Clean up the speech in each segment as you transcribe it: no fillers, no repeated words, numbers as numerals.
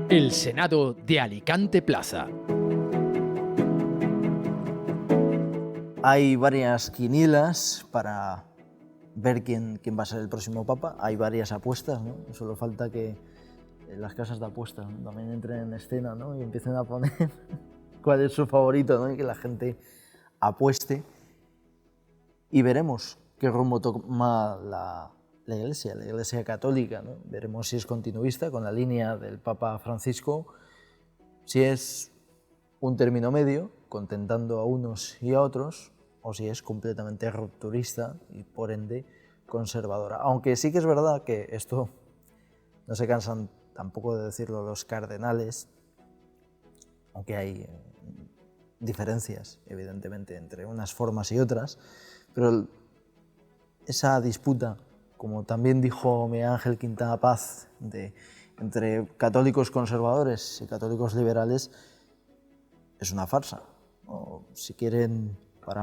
El Senado de Alicante Plaza. Hay varias quinielas para ver quién va a ser el próximo papa. Hay varias apuestas, ¿no? Solo falta que las casas de apuestas, ¿no?, también entren en escena, ¿no?, y empiecen a poner cuál es su favorito, ¿no?, y que la gente apueste. Y veremos qué rumbo toma la Iglesia Católica, ¿no? Veremos si es continuista con la línea del Papa Francisco, si es un término medio, contentando a unos y a otros, o si es completamente rupturista y, por ende, conservadora. Aunque sí que es verdad que esto no se cansan tampoco de decirlo los cardenales, aunque hay diferencias, evidentemente, entre unas formas y otras, pero esa disputa, como también dijo Miguel Ángel Quintana Paz, entre católicos conservadores y católicos liberales, es una farsa. O, si quieren, para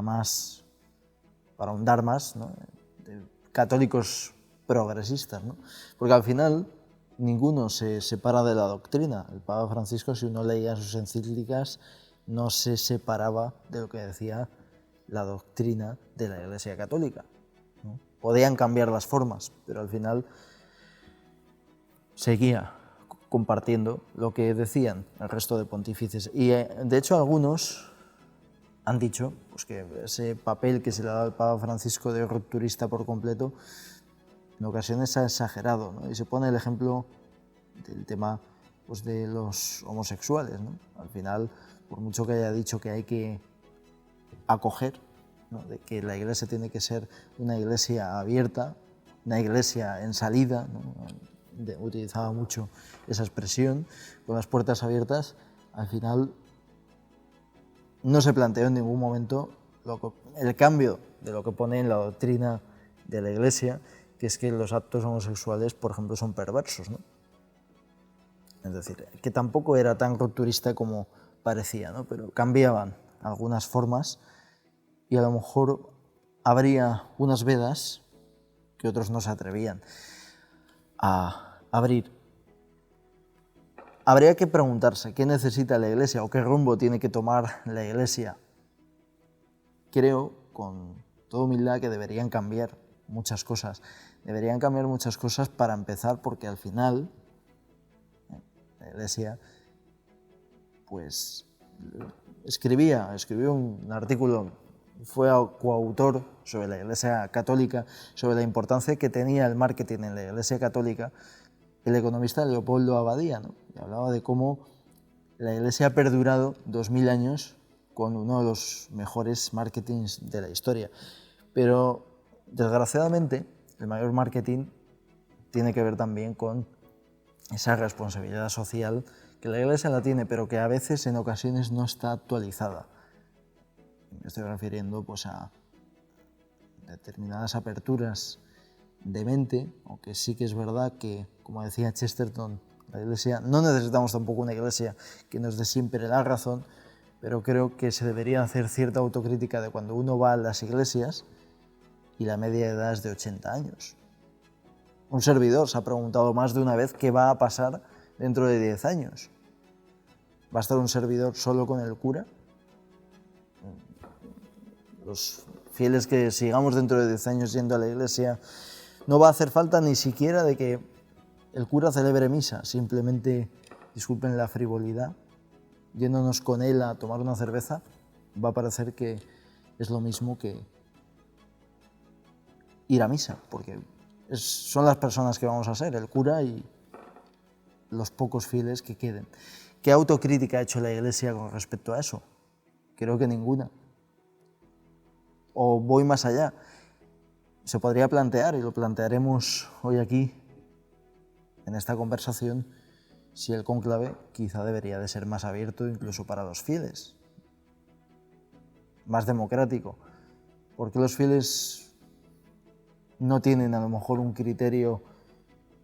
ahondar más, ¿no?, de católicos progresistas, ¿no? Porque al final ninguno se separa de la doctrina. El Papa Francisco, si uno leía sus encíclicas, no se separaba de lo que decía la doctrina de la Iglesia Católica, ¿no? Podían cambiar las formas, pero al final seguía compartiendo lo que decían el resto de pontífices. Y de hecho algunos han dicho pues, que ese papel que se le ha dado al Papa Francisco de rupturista por completo en ocasiones ha exagerado, ¿no? Y se pone el ejemplo del tema pues, de los homosexuales, ¿no? Al final, por mucho que haya dicho que hay que acoger, ¿no?, de que la Iglesia tiene que ser una Iglesia abierta, una Iglesia en salida, ¿no?, utilizaba mucho esa expresión, con las puertas abiertas, al final no se planteó en ningún momento el cambio de lo que pone en la doctrina de la Iglesia, que es que los actos homosexuales, por ejemplo, son perversos, ¿no? Es decir, que tampoco era tan rupturista como parecía, ¿no?, pero cambiaban algunas formas y a lo mejor habría unas vedas que otros no se atrevían a abrir. Habría que preguntarse qué necesita la Iglesia o qué rumbo tiene que tomar la Iglesia. Creo, con toda humildad, que deberían cambiar muchas cosas. Deberían cambiar muchas cosas para empezar, porque al final la Iglesia pues escribió un artículo, fue coautor sobre la Iglesia Católica, sobre la importancia que tenía el marketing en la Iglesia Católica, el economista Leopoldo Abadía, ¿no? Y hablaba de cómo la Iglesia ha perdurado 2000 años con uno de los mejores marketings de la historia. Pero, desgraciadamente, el mayor marketing tiene que ver también con esa responsabilidad social que la Iglesia la tiene, pero que a veces, en ocasiones, no está actualizada. Me estoy refiriendo pues, a determinadas aperturas de mente, aunque sí que es verdad que, como decía Chesterton, la Iglesia, no necesitamos tampoco una Iglesia que nos dé siempre la razón, pero creo que se debería hacer cierta autocrítica de cuando uno va a las iglesias y la media de edad es de 80 años. Un servidor se ha preguntado más de una vez qué va a pasar dentro de 10 años. ¿Va a estar un servidor solo con el cura? Los fieles que sigamos dentro de 10 años yendo a la iglesia, no va a hacer falta ni siquiera de que el cura celebre misa, simplemente, disculpen la frivolidad, yéndonos con él a tomar una cerveza, va a parecer que es lo mismo que ir a misa, porque son las personas que vamos a ser, el cura y los pocos fieles que queden. ¿Qué autocrítica ha hecho la Iglesia con respecto a eso? Creo que ninguna. O voy más allá. Se podría plantear, y lo plantearemos hoy aquí, en esta conversación, si el cónclave quizá debería de ser más abierto incluso para los fieles, más democrático, porque los fieles no tienen a lo mejor un criterio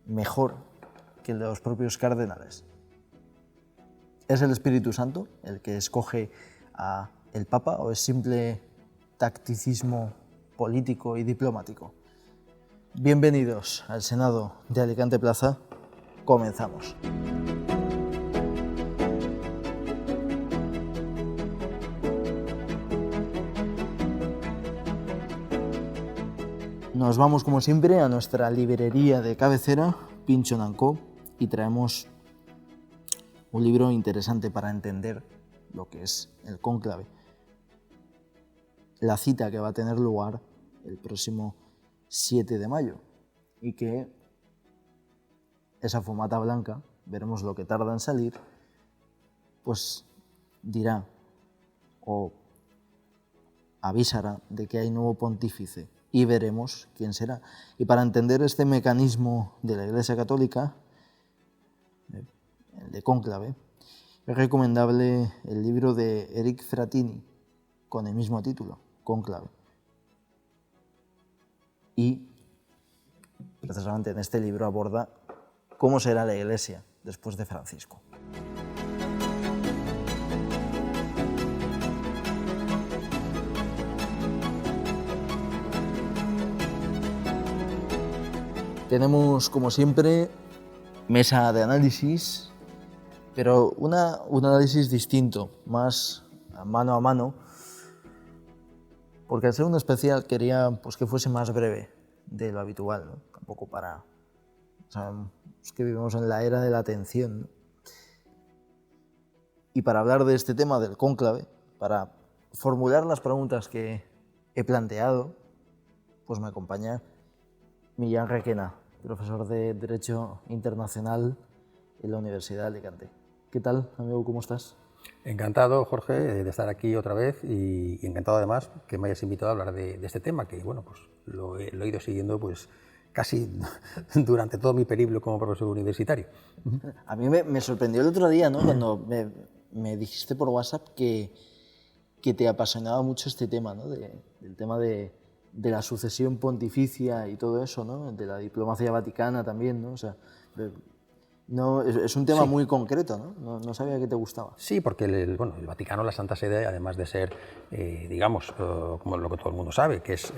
mejor que el de los propios cardenales. ¿Es el Espíritu Santo el que escoge al Papa o es simple tacticismo político y diplomático? Bienvenidos al Senado de Alicante Plaza. Comenzamos. nos vamos como siempre a nuestra librería de cabecera, Pynchon & Co, y traemos un libro interesante para entender lo que es el cónclave. La cita que va a tener lugar el próximo 7 de mayo y que esa fumata blanca, veremos lo que tarda en salir, pues dirá o avisará de que hay nuevo pontífice y veremos quién será. Y para entender este mecanismo de la Iglesia Católica, el de cónclave, es recomendable el libro de Eric Fratini con el mismo título, Cónclave. Y precisamente en este libro aborda cómo será la Iglesia después de Francisco. Tenemos, como siempre, mesa de análisis, pero un análisis distinto, más mano a mano, porque al ser un especial quería pues, que fuese más breve de lo habitual, ¿no? Tampoco para... Sabemos que vivimos en la era de la atención, ¿no? Y para hablar de este tema del cónclave, para formular las preguntas que he planteado, pues me acompaña Millán Requena, profesor de Derecho Internacional en la Universidad de Alicante. ¿Qué tal, amigo? ¿Cómo estás? Encantado, Jorge, de estar aquí otra vez y encantado además que me hayas invitado a hablar de este tema que, bueno, pues lo he ido siguiendo pues casi durante todo mi periplo como profesor universitario. A mí me sorprendió el otro día, ¿no? Cuando me dijiste por WhatsApp que te apasionaba mucho este tema, ¿no? Del tema de la sucesión pontificia y todo eso, ¿no? De la diplomacia vaticana también, ¿no? O sea, no, es un tema muy concreto, ¿no? No sabía que te gustaba. Sí, porque el Vaticano, la Santa Sede, además de ser, digamos, como lo que todo el mundo sabe, que es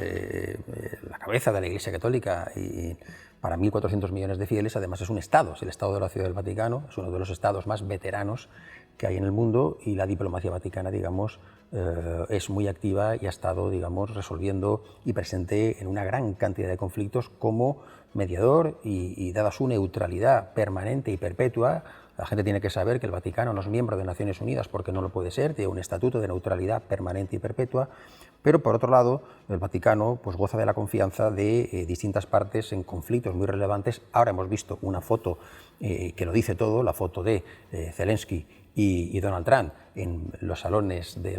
la cabeza de la Iglesia Católica y para 1.400 millones de fieles, además es un Estado, es el Estado de la Ciudad del Vaticano, es uno de los estados más veteranos que hay en el mundo y la diplomacia vaticana, digamos, es muy activa y ha estado, digamos, resolviendo y presente en una gran cantidad de conflictos como mediador y dada su neutralidad permanente y perpetua. La gente tiene que saber que el Vaticano no es miembro de Naciones Unidas porque no lo puede ser, tiene un estatuto de neutralidad permanente y perpetua, pero por otro lado el Vaticano pues, goza de la confianza de distintas partes en conflictos muy relevantes. Ahora hemos visto una foto que lo dice todo, la foto de Zelensky y Donald Trump en los salones de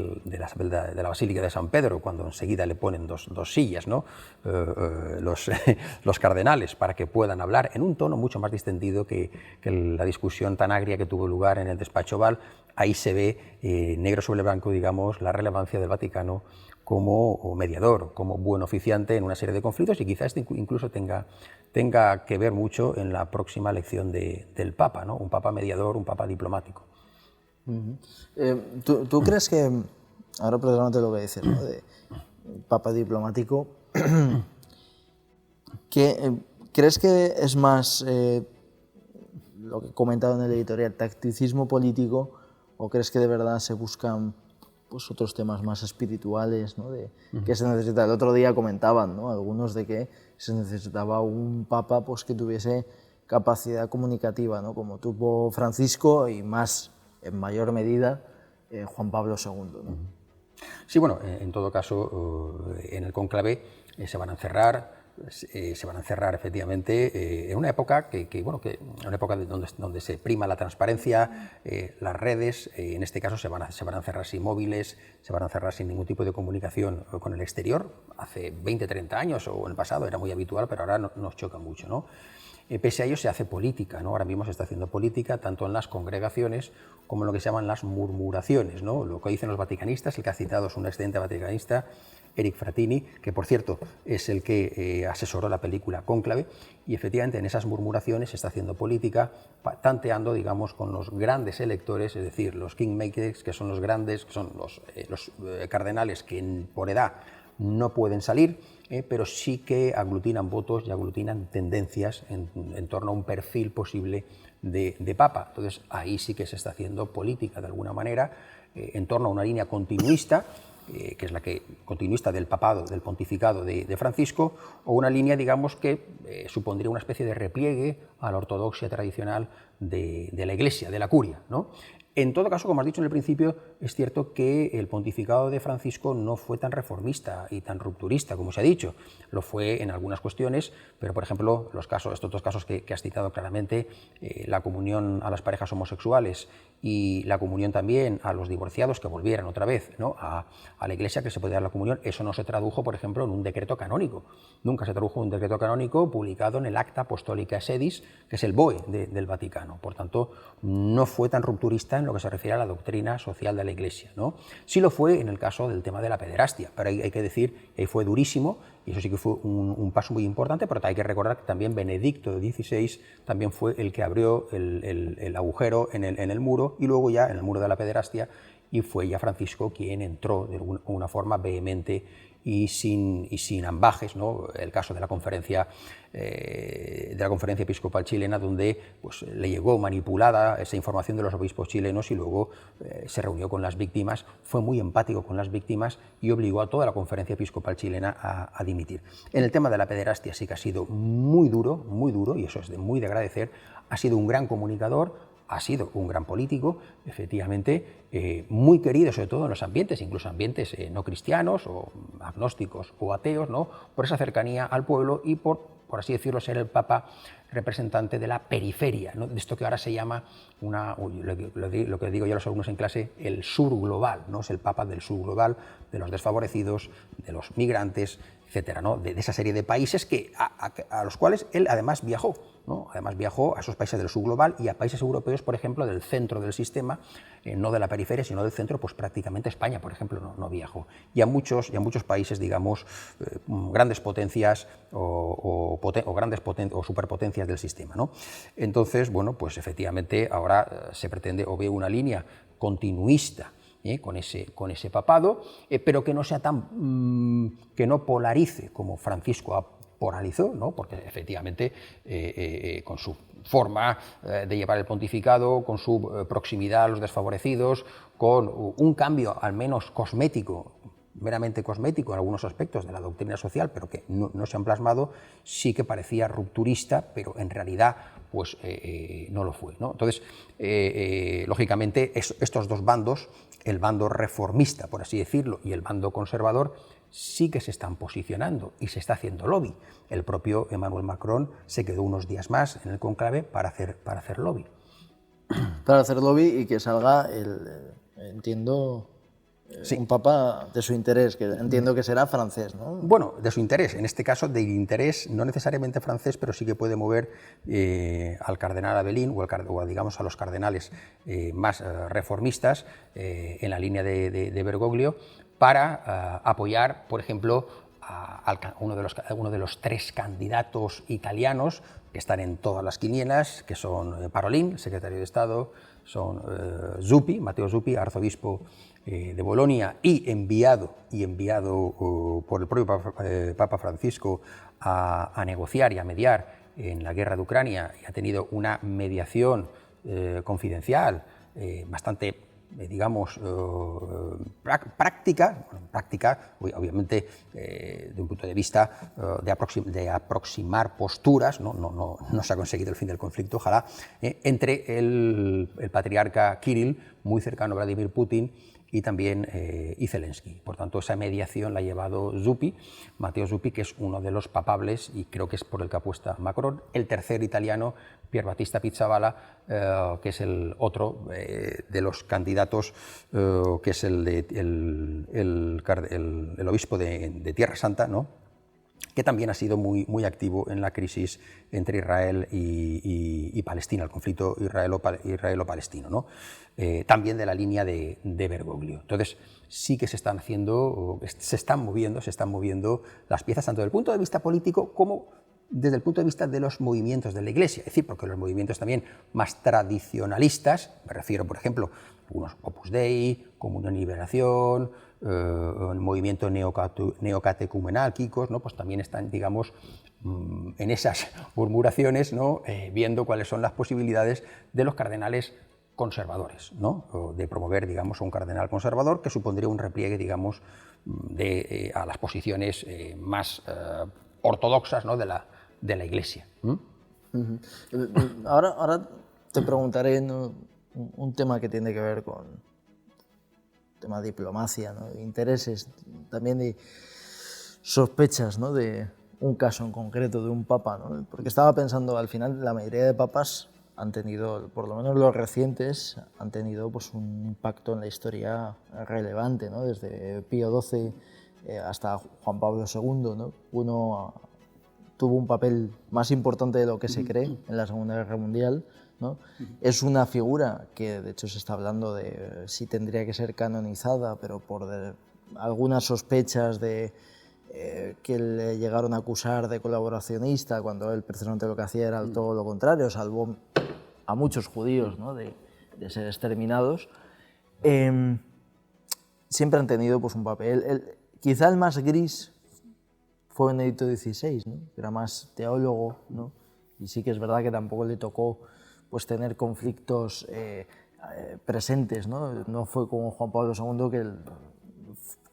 la Basílica de San Pedro, cuando enseguida le ponen dos sillas, ¿no? los cardenales, para que puedan hablar en un tono mucho más distendido que la discusión tan agria que tuvo lugar en el despacho Oval. Ahí se ve negro sobre blanco, digamos, la relevancia del Vaticano como mediador, como buen oficiante en una serie de conflictos, y quizás incluso tenga que ver mucho en la próxima elección del Papa, ¿no? Un Papa mediador, un Papa diplomático. ¿Tú crees que, ahora precisamente lo que dices, ¿no? De Papa diplomático, ¿crees que es más lo que he comentado en el editorial, tacticismo político, o crees que de verdad se buscan pues, otros temas más espirituales, ¿no? Que se necesita? El otro día comentaban, ¿no? Algunos de que se necesitaba un Papa pues, que tuviese capacidad comunicativa, ¿no? Como tuvo Francisco y más en mayor medida Juan Pablo II, ¿no? Sí, bueno, en todo caso, en el cónclave se van a encerrar efectivamente en una época una época donde se prima la transparencia, las redes, en este caso se van a encerrar sin móviles, se van a encerrar sin ningún tipo de comunicación con el exterior. Hace 20, 30 años o en el pasado era muy habitual, pero ahora nos choca mucho, ¿no? Pese a ello se hace política, ¿no? Ahora mismo se está haciendo política tanto en las congregaciones como en lo que se llaman las murmuraciones, ¿no? Lo que dicen los vaticanistas, el que ha citado es un excelente vaticanista, Eric Fratini, que por cierto es el que asesoró la película Cónclave, y efectivamente en esas murmuraciones se está haciendo política, tanteando, digamos, con los grandes electores, es decir, los kingmakers, que son los grandes, que son los cardenales que por edad no pueden salir, pero sí que aglutinan votos y aglutinan tendencias en torno a un perfil posible de Papa. Entonces ahí sí que se está haciendo política de alguna manera en torno a una línea continuista que es la que continuista del papado, del pontificado de Francisco, o una línea, digamos, que supondría una especie de repliegue a la ortodoxia tradicional de la Iglesia, de la curia, ¿no? En todo caso, como has dicho en el principio, es cierto que el pontificado de Francisco no fue tan reformista y tan rupturista como se ha dicho. Lo fue en algunas cuestiones, pero por ejemplo, estos dos casos que has citado claramente, la comunión a las parejas homosexuales y la comunión también a los divorciados que volvieran otra vez, ¿no?, a la Iglesia, que se podía dar la comunión, eso no se tradujo, por ejemplo, en un decreto canónico. Nunca se tradujo en un decreto canónico publicado en el Acta Apostolica Sedis, que es el BOE del Vaticano. Por tanto, no fue tan rupturista en lo que se refiere a la doctrina social de la Iglesia, ¿no? Sí lo fue en el caso del tema de la pederastia, pero hay que decir que fue durísimo, y eso sí que fue un paso muy importante, pero hay que recordar que también Benedicto XVI también fue el que abrió el agujero en el muro, y luego ya en el muro de la pederastia, y fue ya Francisco quien entró de una forma vehemente y sin ambajes, ¿no? El caso de la conferencia episcopal chilena, donde pues, le llegó manipulada esa información de los obispos chilenos y luego se reunió con las víctimas, fue muy empático con las víctimas y obligó a toda la conferencia episcopal chilena a dimitir. En el tema de la pederastia sí que ha sido muy duro, y eso es muy de agradecer. Ha sido un gran comunicador, ha sido un gran político, efectivamente, muy querido sobre todo en los ambientes, incluso ambientes no cristianos o agnósticos o ateos, ¿no?, por esa cercanía al pueblo y por así decirlo, ser el Papa representante de la periferia, ¿no?, de esto que ahora se llama, lo que digo yo a los alumnos en clase, el sur global, ¿no? Es el Papa del sur global, de los desfavorecidos, de los migrantes, etcétera, ¿no?, de esa serie de países a los cuales él además viajó, ¿no? Además viajó a esos países del sur global y a países europeos, por ejemplo, del centro del sistema, no de la periferia, sino del centro, pues prácticamente España, por ejemplo, no viajó. Y a muchos países, digamos, grandes potencias o superpotencias del sistema, ¿no? Entonces, bueno, pues efectivamente ahora se pretende o ve una línea continuista con ese papado, pero que no sea que no polarice como Francisco polarizó, ¿no?, porque efectivamente con su forma de llevar el pontificado, con su proximidad a los desfavorecidos, con un cambio al menos cosmético, meramente cosmético en algunos aspectos de la doctrina social, pero que no se han plasmado, sí que parecía rupturista, pero en realidad pues no lo fue, ¿no? Entonces, lógicamente, estos dos bandos, el bando reformista, por así decirlo, y el bando conservador, sí que se están posicionando y se está haciendo lobby. El propio Emmanuel Macron se quedó unos días más en el conclave para hacer lobby. Para hacer lobby y que salga, entiendo, sí, un papa de su interés, que entiendo que será francés, ¿no? Bueno, de su interés, en este caso de interés no necesariamente francés, pero sí que puede mover al cardenal Abelín o digamos a los cardenales más reformistas en la línea de Bergoglio, para apoyar, por ejemplo, a uno de los tres candidatos italianos que están en todas las quinielas, que son Parolin, secretario de Estado, son Zuppi, Matteo Zuppi, arzobispo de Bolonia y enviado por el propio Papa Francisco a negociar y a mediar en la guerra de Ucrania, y ha tenido una mediación confidencial bastante, digamos, práctica, obviamente de un punto de vista de aproximar posturas, no se ha conseguido el fin del conflicto, ojalá, entre el patriarca Kirill, muy cercano a Vladimir Putin, y también y Zelensky. Por tanto, esa mediación la ha llevado Zuppi, Matteo Zuppi, que es uno de los papables, y creo que es por el que apuesta Macron. El tercer italiano, Pier Battista Pizzaballa, que es el otro de los candidatos, que es el obispo de Tierra Santa, ¿no?, que también ha sido muy activo en la crisis entre Israel y Palestina, el conflicto israelo-palestino, ¿no? También de la línea de Bergoglio. Entonces, sí que se están moviendo las piezas, tanto desde el punto de vista político como desde el punto de vista de los movimientos de la Iglesia, es decir, porque los movimientos también más tradicionalistas, me refiero, por ejemplo, a algunos Opus Dei, Comunión y Liberación, el movimiento neocatecumenálquicos, ¿no?, pues también están, digamos, en esas murmuraciones, ¿no?, viendo cuáles son las posibilidades de los cardenales conservadores, ¿no? O de promover, digamos, un cardenal conservador que supondría un repliegue, digamos, a las posiciones más ortodoxas, ¿no? de la Iglesia. Ahora te preguntaré, ¿no?, un tema que tiene que ver con tema de diplomacia, ¿no?, de intereses, también de sospechas, ¿no?, de un caso en concreto, de un papa, ¿no? Porque estaba pensando, al final la mayoría de papas han tenido, por lo menos los recientes, han tenido pues un impacto en la historia relevante, ¿no? Desde Pío XII hasta Juan Pablo II, ¿no? Uno tuvo un papel más importante de lo que se cree en la Segunda Guerra Mundial, ¿no? Es una figura que de hecho se está hablando de si tendría que ser canonizada, pero por algunas sospechas de que le llegaron a acusar de colaboracionista, cuando él precisamente lo que hacía era todo lo contrario, salvó a muchos judíos, ¿no?, de ser exterminados. Siempre han tenido pues un papel, quizá el más gris fue Benedicto XVI, ¿no?, que era más teólogo, ¿no?, y sí que es verdad que tampoco le tocó pues tener conflictos presentes, ¿no? No fue como Juan Pablo II, que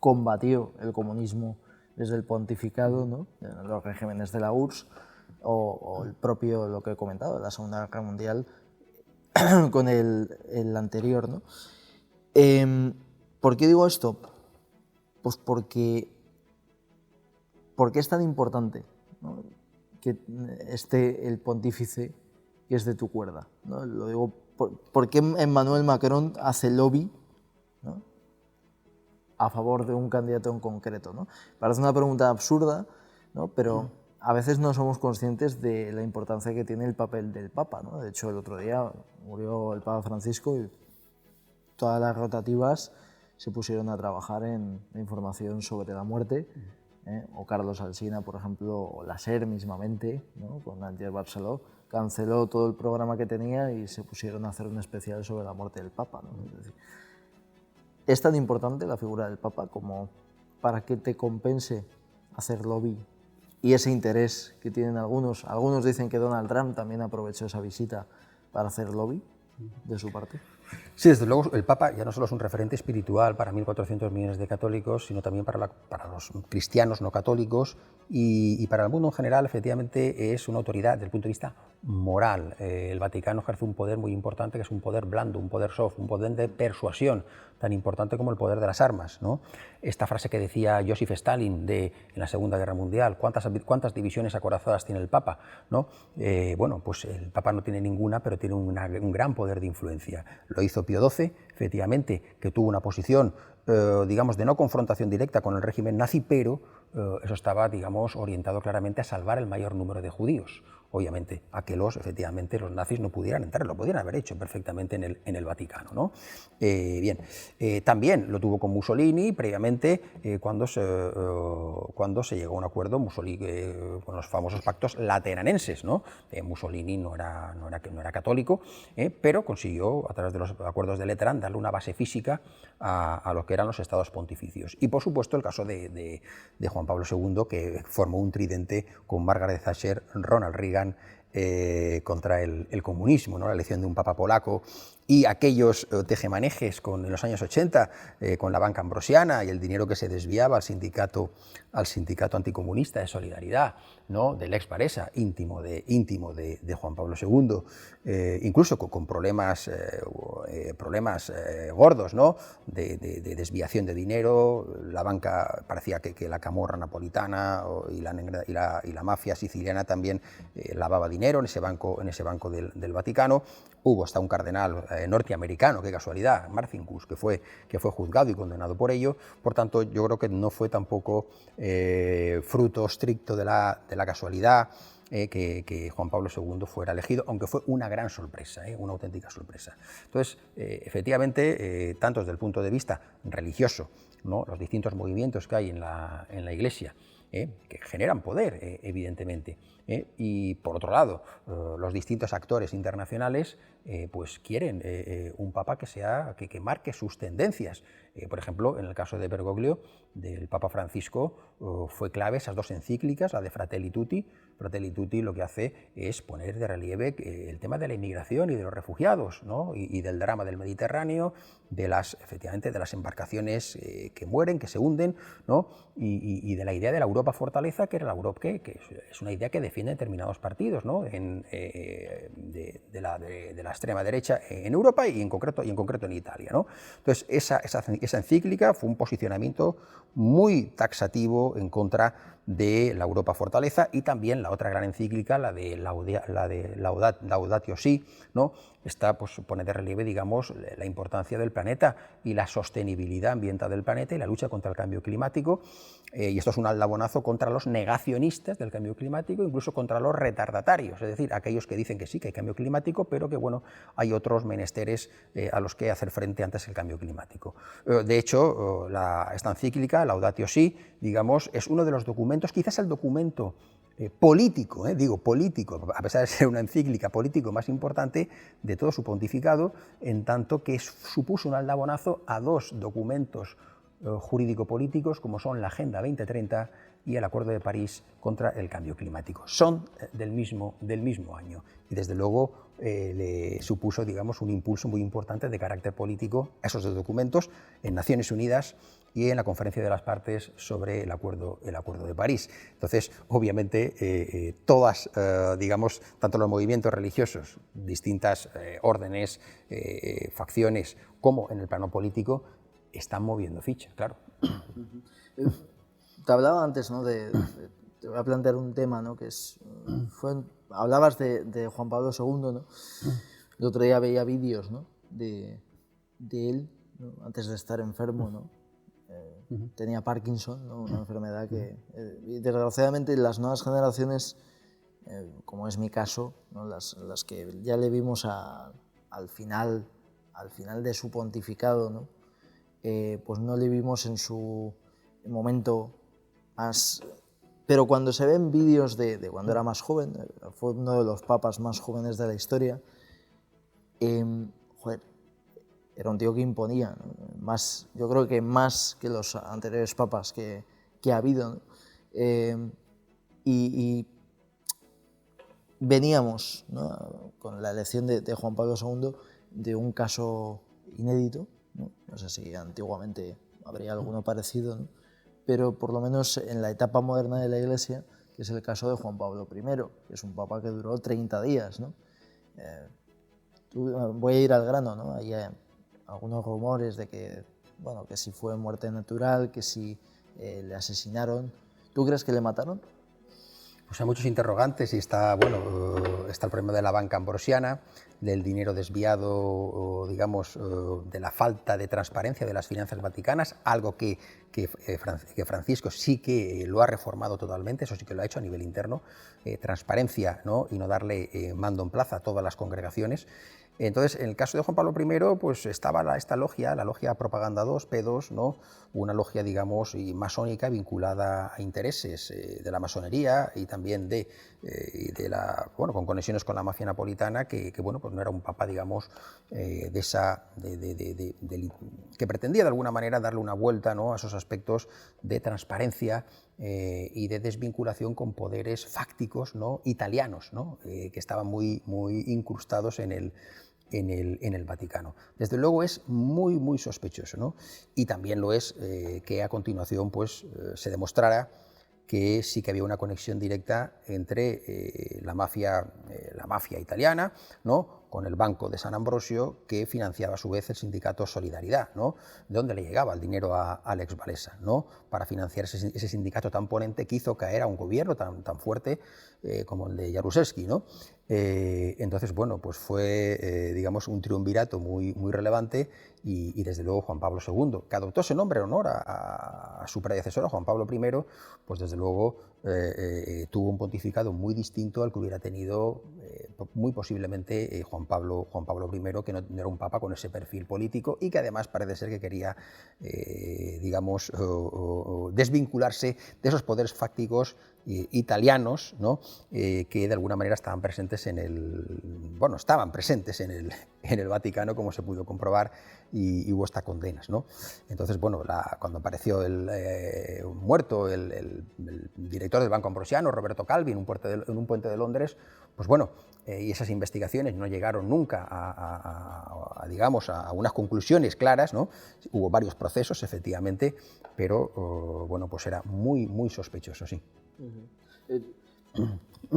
combatió el comunismo desde el pontificado, ¿no?, los regímenes de la URSS, o el propio, lo que he comentado, la Segunda Guerra Mundial con el anterior, ¿no? ¿Por qué digo esto? Pues porque es tan importante, ¿no?, que esté el pontífice que es de tu cuerda, ¿no? Lo digo porque Emmanuel Macron hace lobby, ¿no?, a favor de un candidato en concreto, ¿no? Parece una pregunta absurda, ¿no?, pero a veces no somos conscientes de la importancia que tiene el papel del Papa, ¿no? De hecho, el otro día murió el Papa Francisco y todas las rotativas se pusieron a trabajar en la información sobre la muerte, o Carlos Alsina, por ejemplo, o la SER mismamente, ¿no?, con Antje Barceló, canceló todo el programa que tenía y se pusieron a hacer un especial sobre la muerte del Papa, ¿no? Es decir, ¿es tan importante la figura del Papa como para que te compense hacer lobby y ese interés que tienen algunos? Algunos dicen que Donald Trump también aprovechó esa visita para hacer lobby de su parte. Sí, desde luego el Papa ya no solo es un referente espiritual para 1.400 millones de católicos, sino también para los cristianos no católicos y para el mundo en general. Efectivamente es una autoridad desde el punto de vista moral. El Vaticano ejerce un poder muy importante, que es un poder blando, un poder soft, un poder de persuasión, tan importante como el poder de las armas, ¿no? Esta frase que decía Joseph Stalin en la Segunda Guerra Mundial, ¿cuántas divisiones acorazadas tiene el Papa?, ¿no? Bueno, pues el Papa no tiene ninguna, pero tiene un gran poder de influencia. Lo hizo Pío XII, efectivamente, que tuvo una posición, digamos, de no confrontación directa con el régimen nazi, pero eso estaba, digamos, orientado claramente a salvar el mayor número de judíos. Obviamente, a que efectivamente los nazis no pudieran entrar, lo podían haber hecho perfectamente en el Vaticano, ¿no? Bien, también lo tuvo con Mussolini previamente, cuando se llegó a un acuerdo con los famosos pactos lateranenses, ¿no? Mussolini no era católico, pero consiguió, a través de los acuerdos de Letrán, darle una base física a lo que eran los estados pontificios. Y por supuesto el caso de Juan Pablo II, que formó un tridente con Margaret Thatcher, Ronald Reagan, contra el comunismo, ¿no?, la elección de un papa polaco y aquellos tejemanejes en los años 80 con la banca ambrosiana y el dinero que se desviaba al sindicato anticomunista de Solidaridad, ¿no?, del ex Varesa, íntimo de Juan Pablo II, incluso con problemas gordos, ¿no?, de desviación de dinero. La banca, parecía que la camorra napolitana y la mafia siciliana también lavaba dinero en ese banco del Vaticano. Hubo hasta un cardenal norteamericano, qué casualidad, Marcinkus, que fue juzgado y condenado por ello. Por tanto, yo creo que no fue tampoco fruto estricto de la casualidad que Juan Pablo II fuera elegido, aunque fue una gran sorpresa, una auténtica sorpresa. Entonces, efectivamente, tanto desde el punto de vista religioso, ¿no?, los distintos movimientos que hay en la Iglesia, que generan poder, evidentemente, y por otro lado, los distintos actores internacionales pues quieren un papa que marque sus tendencias. Por ejemplo, en el caso de Bergoglio, del Papa Francisco, fue clave esas dos encíclicas, la de Fratelli Tutti, Fratelli Tutti lo que hace es poner de relieve el tema de la inmigración y de los refugiados, ¿no? y del drama del Mediterráneo, efectivamente, de las embarcaciones que mueren, que se hunden, ¿no? y de la idea de la Europa fortaleza, que era la Europa que es una idea que defienden determinados partidos, ¿no? de la extrema derecha en Europa y en concreto en Italia, ¿no? Entonces, esa encíclica fue un posicionamiento muy taxativo en contra de la Europa fortaleza, y también la otra gran encíclica, la de Laudatio Si, ¿no? Esta pues, pone de relieve, digamos, la importancia del planeta y la sostenibilidad ambiental del planeta y la lucha contra el cambio climático, y esto es un aldabonazo contra los negacionistas del cambio climático, incluso contra los retardatarios, es decir, aquellos que dicen que sí, que hay cambio climático, pero que bueno, hay otros menesteres a los que hacer frente antes del cambio climático. De hecho, esta encíclica, Laudatio Si, digamos, es uno de los documentos, quizás el documento político, digo político, a pesar de ser una encíclica, político más importante de todo su pontificado, en tanto que supuso un aldabonazo a dos documentos jurídico-políticos como son la Agenda 2030 y el Acuerdo de París contra el cambio climático. Son del mismo año y desde luego le supuso, digamos, un impulso muy importante de carácter político a esos dos documentos en Naciones Unidas y en la Conferencia de las Partes sobre el Acuerdo de París. Entonces, obviamente, todas, digamos, tanto los movimientos religiosos, distintas órdenes, facciones, como en el plano político, están moviendo ficha, claro. Te hablaba antes, ¿no? Te voy a plantear un tema, ¿no? Que hablabas de Juan Pablo II, ¿no? El otro día veía vídeos, ¿no? de él, ¿no? Antes de estar enfermo, ¿no? Tenía Parkinson, ¿no? Una enfermedad que, desgraciadamente, las nuevas generaciones, como es mi caso, ¿no? las que ya le vimos al final de su pontificado, ¿no? Pues no le vimos en su momento más... Pero cuando se ven vídeos de cuando era más joven, fue uno de los papas más jóvenes de la historia, joder, era un tío que imponía, ¿no? Yo creo que más que los anteriores papas que ha habido, ¿no? Y veníamos, ¿no? Con la elección de Juan Pablo II de un caso inédito, ¿no? No sé si antiguamente habría alguno parecido, ¿no? Pero por lo menos en la etapa moderna de la Iglesia, que es el caso de Juan Pablo I, que es un papa que duró 30 días, ¿no? Voy a ir al grano, ¿no? Hay algunos rumores de que, bueno, que si fue muerte natural, que si le asesinaron. ¿Tú crees que le mataron? Pues hay muchos interrogantes y está el problema de la banca ambrosiana, del dinero desviado, digamos, de la falta de transparencia de las finanzas vaticanas, algo que Francisco sí que lo ha reformado totalmente, eso sí que lo ha hecho a nivel interno, transparencia, ¿no? Y no darle mando en plaza a todas las congregaciones. Entonces, en el caso de Juan Pablo I, pues estaba esta logia, la logia Propaganda 2, P2, ¿no? Una logia, digamos, masónica vinculada a intereses de la masonería y también con conexiones con la mafia napolitana, que bueno, pues no era un papa, digamos, que pretendía de alguna manera darle una vuelta, ¿no? A esos aspectos de transparencia y de desvinculación con poderes fácticos, ¿no? Italianos, ¿no? Que estaban muy incrustados en el Vaticano. Desde luego es muy sospechoso, ¿no? Y también lo es que a continuación pues, se demostrara que sí que había una conexión directa entre la mafia italiana, ¿no? Con el Banco de San Ambrosio, que financiaba a su vez el sindicato Solidaridad, ¿no? De donde le llegaba el dinero a Alex Walesa, ¿no? Para financiar ese sindicato tan ponente que hizo caer a un gobierno tan fuerte como el de Jaruzelski, ¿no? Entonces, bueno, pues fue, digamos, un triunvirato muy relevante y desde luego Juan Pablo II, que adoptó ese nombre en honor a su predecesor, a Juan Pablo I, pues desde luego tuvo un pontificado muy distinto al que hubiera tenido muy posiblemente Juan Pablo I, que no era un papa con ese perfil político y que además parece ser que quería, digamos, desvincularse de esos poderes fácticos italianos, ¿no? Que de alguna manera estaban presentes en el Vaticano, como se pudo comprobar, y hubo hasta condenas, ¿no? Entonces, bueno, cuando apareció muerto el director del Banco Ambrosiano, Roberto Calvi, en un puente de Londres, pues bueno, y esas investigaciones no llegaron nunca digamos, a unas conclusiones claras, ¿no? Hubo varios procesos, efectivamente, pero bueno, pues era muy, muy sospechoso, sí.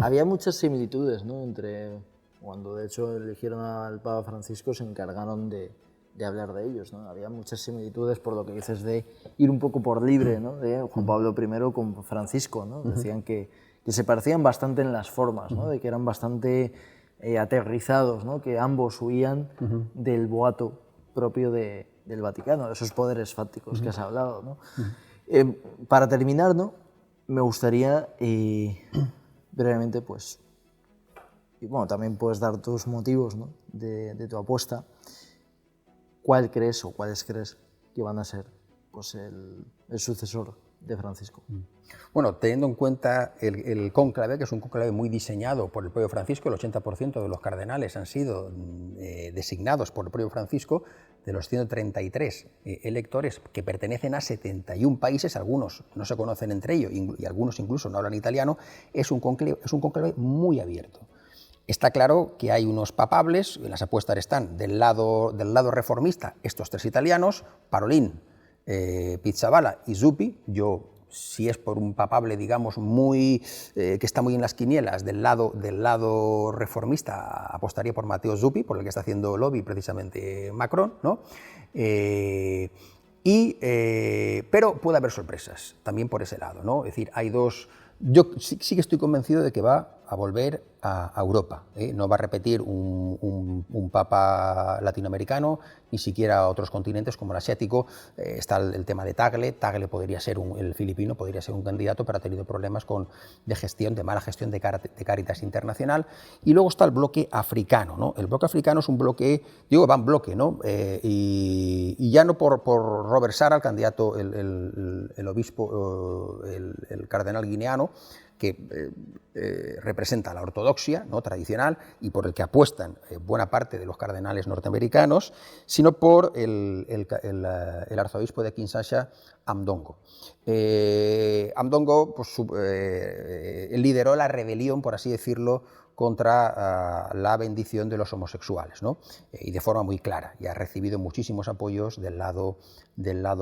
Había muchas similitudes, ¿no? Entre cuando de hecho eligieron al Papa Francisco, se encargaron de hablar de ellos, ¿no? Había muchas similitudes por lo que dices de ir un poco por libre, ¿no? De Juan Pablo I con Francisco, ¿no? Decían que se parecían bastante en las formas, ¿no? De que eran bastante aterrizados, ¿no? Que ambos huían del boato propio del Vaticano, de esos poderes fácticos que has hablado, ¿no? Para terminar, ¿no? Me gustaría brevemente, pues, y bueno, también puedes dar tus motivos, ¿no? de tu apuesta. ¿Cuál crees o cuáles crees que van a ser, pues, el sucesor de Francisco? Bueno, teniendo en cuenta el cónclave, que es un cónclave muy diseñado por el propio Francisco, el 80% de los cardenales han sido designados por el propio Francisco. De los 133 electores que pertenecen a 71 países, algunos no se conocen entre ellos y algunos incluso no hablan italiano, es un cónclave muy abierto. Está claro que hay unos papables, las apuestas están del lado reformista, estos tres italianos, Parolin, Pizzaballa y Zuppi. Yo, si es por un papable, digamos, que está muy en las quinielas, del lado reformista, apostaría por Matteo Zuppi, por el que está haciendo lobby precisamente Macron, ¿no? Pero puede haber sorpresas también por ese lado, ¿no? Es decir, hay dos. Yo sí que estoy convencido de que va a volver a Europa, ¿eh? No va a repetir un papa latinoamericano, ni siquiera a otros continentes como el asiático. Está el tema de Tagle podría ser el filipino, podría ser un candidato, pero ha tenido problemas de mala gestión de Cáritas Internacional. Y luego está el bloque africano, ¿no? El bloque africano es un bloque, va en bloque, ¿no? Y ya no por Robert Sarah, el candidato, el obispo, el cardenal guineano, que representa la ortodoxia, ¿no? Tradicional, y por el que apuestan buena parte de los cardenales norteamericanos, sino por el arzobispo de Kinshasa, Amdongo. Amdongo, pues, lideró la rebelión, por así decirlo, contra la bendición de los homosexuales, ¿no? Y de forma muy clara, y ha recibido muchísimos apoyos del lado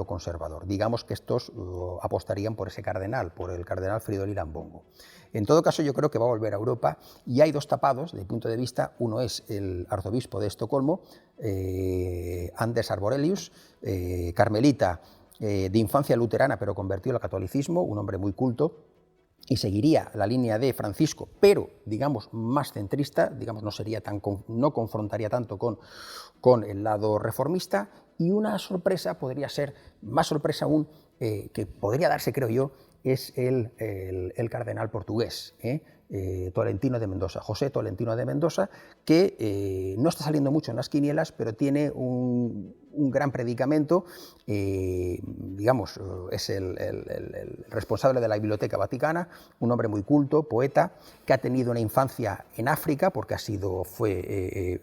conservador. Digamos que estos apostarían por ese cardenal, por el cardenal Fridolin Ambongo. En todo caso, yo creo que va a volver a Europa, y hay dos tapados, desde mi punto de vista. Uno es el arzobispo de Estocolmo, Anders Arborelius, carmelita de infancia luterana, pero convertido al catolicismo, un hombre muy culto, y seguiría la línea de Francisco, pero, digamos, más centrista, digamos, no confrontaría tanto con el lado reformista. Y una sorpresa podría ser, más sorpresa aún, que podría darse, creo yo, es el cardenal portugués, Tolentino de Mendoza, José Tolentino de Mendoza, que no está saliendo mucho en las quinielas, pero tiene un gran predicamento. Digamos, es el responsable de la Biblioteca Vaticana, un hombre muy culto, poeta, que ha tenido una infancia en África, porque fue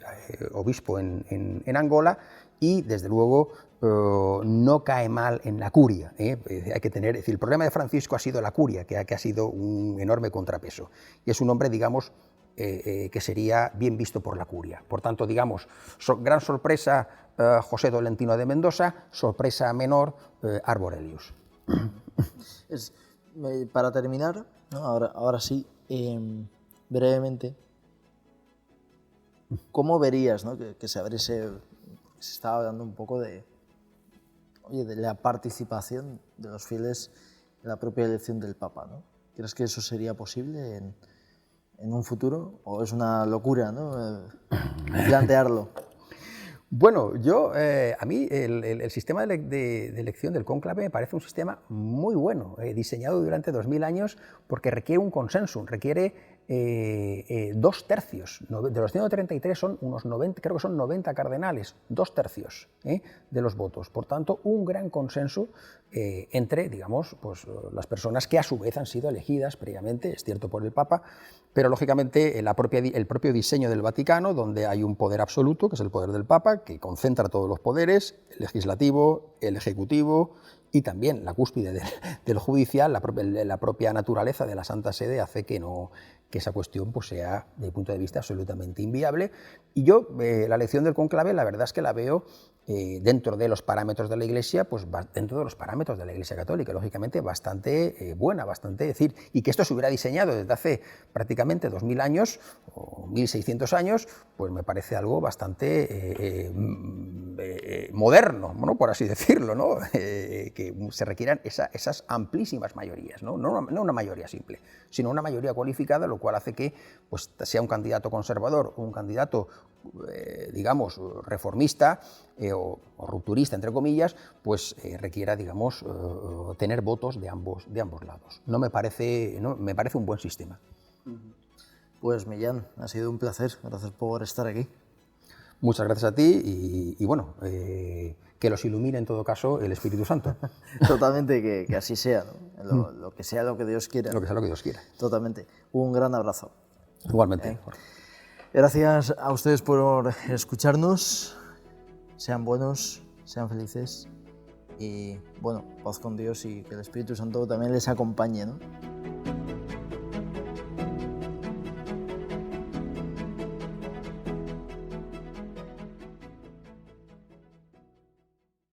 obispo en Angola, y desde luego no cae mal en la curia. Hay que tener, es decir, el problema de Francisco ha sido la curia, que ha sido un enorme contrapeso, y es un hombre, digamos, que sería bien visto por la curia. Por tanto, digamos, gran sorpresa José Tolentino de Mendoza, sorpresa menor Arborelius. Para terminar, ¿no? ahora sí, brevemente, ¿cómo verías, ¿no? que se estaba hablando un poco de la participación de los fieles en la propia elección del Papa, ¿no? ¿Crees que eso sería posible en un futuro? ¿O es una locura, ¿no? Plantearlo? Bueno, a mí el sistema de elección del cónclave me parece un sistema muy bueno, diseñado durante 2000 años, porque requiere un consenso, requiere 2/3, de los 133 son unos 90, creo que son 90 cardenales, 2/3 de los votos. Por tanto, un gran consenso entre, digamos, pues, las personas que a su vez han sido elegidas previamente, es cierto, por el Papa, pero lógicamente el propio diseño del Vaticano, donde hay un poder absoluto, que es el poder del Papa, que concentra todos los poderes, el legislativo, el ejecutivo y también la cúspide del judicial, la propia naturaleza de la Santa Sede hace que esa cuestión pues, sea, desde mi punto de vista, absolutamente inviable. Y yo, la elección del conclave, la verdad es que la veo dentro de los parámetros de la Iglesia, pues dentro de los parámetros de la Iglesia Católica, lógicamente bastante buena, bastante decir, y que esto se hubiera diseñado desde hace prácticamente 2000 años o 1600 años, pues me parece algo bastante moderno, ¿no? Por así decirlo, ¿no? Que se requieran esas amplísimas mayorías, ¿no? No una mayoría simple, sino una mayoría cualificada, lo cual hace que pues, sea un candidato conservador o un candidato, digamos, reformista o rupturista, entre comillas, pues requiera, digamos, tener votos de ambos lados. Me parece un buen sistema. Pues Millán, ha sido un placer, gracias por estar aquí. Muchas gracias a ti y bueno, que los ilumine en todo caso el Espíritu Santo. Totalmente, que así sea, ¿no? Lo que sea lo que Dios quiera. Lo que sea lo que Dios quiera. Totalmente. Un gran abrazo. Igualmente. Gracias a ustedes por escucharnos. Sean buenos, sean felices y, bueno, paz con Dios y que el Espíritu Santo también les acompañe, ¿no?